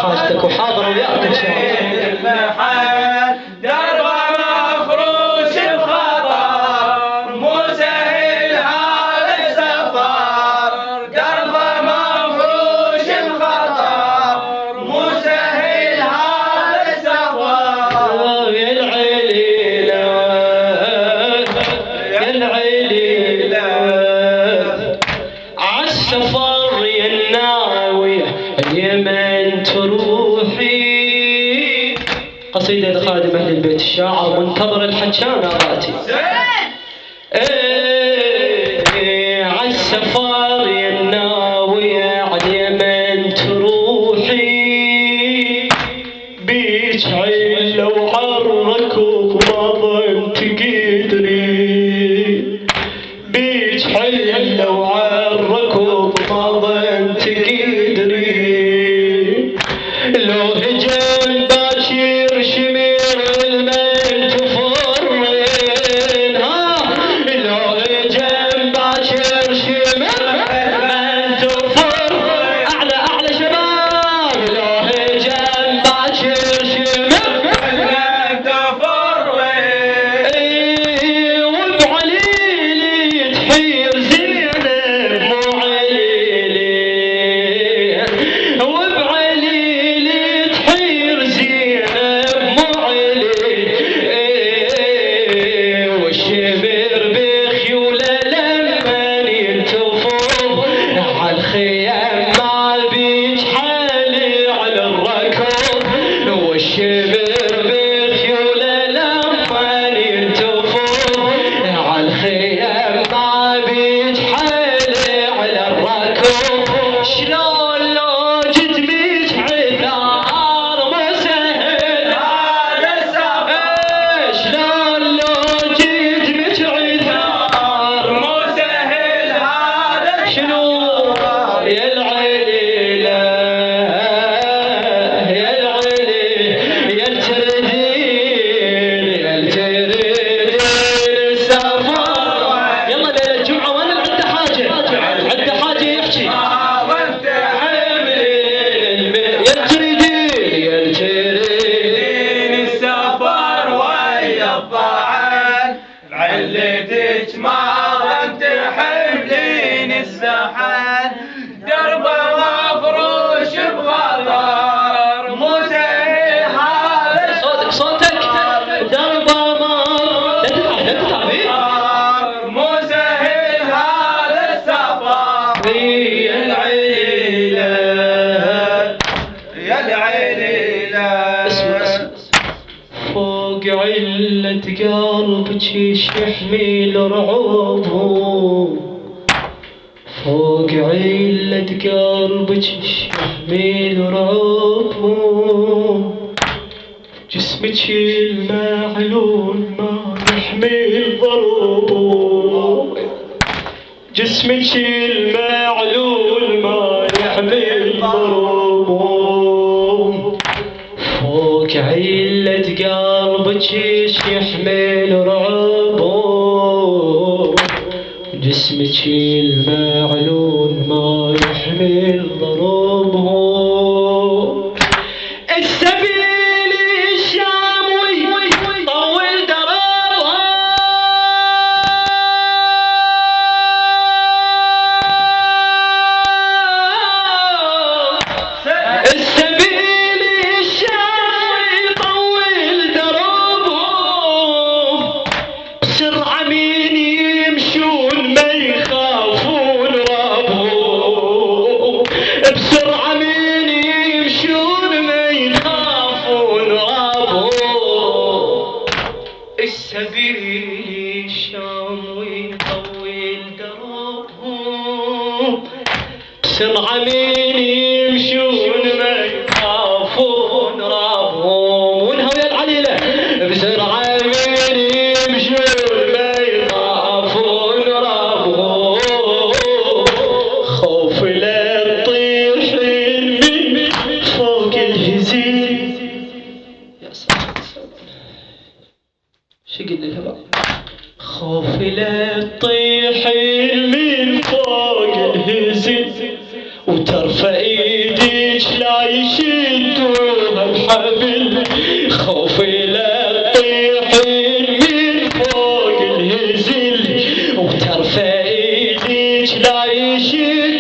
حاجتك وحاضر وياك ان شاء الله. درب مفروش بخطر مو سهل هذا السفر، درب مفروش بخطر مو سهل هذا السفر. يا العليلة يا العليلة عالسفر يا الناوية اليمن تروحي. قصيدة خادم أهل البيت الشاعر منتظر الحجان آغاتي. عالسفر يا الناوية عاليمن تروحي، بيج عيلة وعالركوب ما ظن تقدري، بيج عيلة وعالركوب ما ظن تقدري. لو هجم باشير شمير المن تفرين، لو هجم باشير شمير المن تفر. اعلى اعلى شباب، لو هجم باشير شمير المن تفرين. وبعليلي تحير زينب مو عليلي، علتك ما ظن تحملين السحن، درب مفروش بخطر مو سهل هذا. صوتك صوتك درب مو سهل هذا السفر. يا العيلة يا العيلة فوق علة قلبك يحمل رعوبه، فوق علة قلبك يحمل رعوبه. جسمك المعلول ما يحمل ضروبه، جسمك المعلول ما يحمل ضروبه. فوق علة قلبك يحمل رعبه، جسمك المعلول ما يحمل ضروبه. السبيل الشاموي طول دربها، السبيل الشاموي طول دربه. بسرعة مين يمشون ما يخافون ربه، بسرعة مين يمشون ما يخافون ربه. السبيل الشاموي طول دربهم، بسرعة مين يمشون ما يخافون ربهم. وينها ويا العليلة بسرعة مين يمشون ما يخافون ربهم. خوفي لا تطيحين من فوق الهزيل. يا سلام شو قلنا لها بقى؟ خوفي لا تطيحين من فوق الهزيل وترفع ايديك لا يشدوها الحبل. خوفي لا تطيحين من فوق الهزيل وترفع ايديك لا يشدوها